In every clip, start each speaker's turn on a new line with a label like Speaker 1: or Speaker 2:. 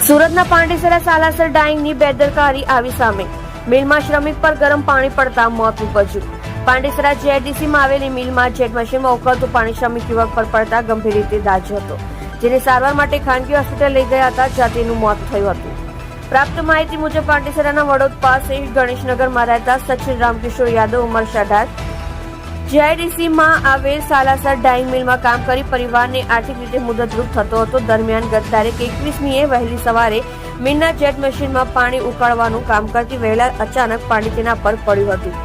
Speaker 1: સુરતના પાંડેસરા સાલાસર ડાઇંગની બેદરકારી આવી સામે. મિલમાં શ્રમિક પર ગરમ પાણી પડતા મોત નીપજ્યું. પાંડેસરા જેઆઈડીસીમાં આવેલી મિલમાં જેટ મશીનમાં ઉકળતું પાણી શ્રમિક યુવક પર પડતા ગંભીર રીતે દાઝ્યો હતો, જેને સારવાર માટે ખાનગી હોસ્પિટલ લઈ ગયા હતા, જ્યાં તેનું મોત થયું હતું. પ્રાપ્ત માહિતી મુજબ પાંડેસરાના વડોદ પાસે ગણેશનગરમાં રહેતા સચિન રામકિશોર યાદવ ઉંમર 18 જેઆઈડીસીમાં આવેલ સાલાસર ડાઇંગ મિલમાં કામ કરી પરિવારને આર્થિક રીતે મદદરૂપ થતો હતો. દરમિયાન ગત તારીખ 21મીએ વહેલી સવારે મિલના જેટ મશીનમાં પાણી ઉકાળવાનું કામ કરતી વહેલા અચાનક પાણી તેના પર પડ્યું હતું,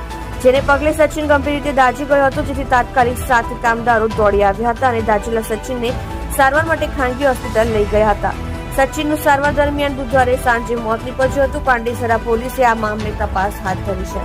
Speaker 1: જેને પગલે સચિન ગંભીર રીતે દાઝી ગયો હતો, જેથી તાત્કાલિક 7 કામદારો દોડી આવ્યા હતા અને દાઝેલા સચિનને સારવાર માટે ખાનગી હોસ્પિટલ લઈ ગયા હતા. સચિનનું સારવાર દરમિયાન બુધવારે સાંજે મોત નીપજ્યું હતું. પાંડેસરા પોલીસે આ મામલે તપાસ હાથ ધરી છે.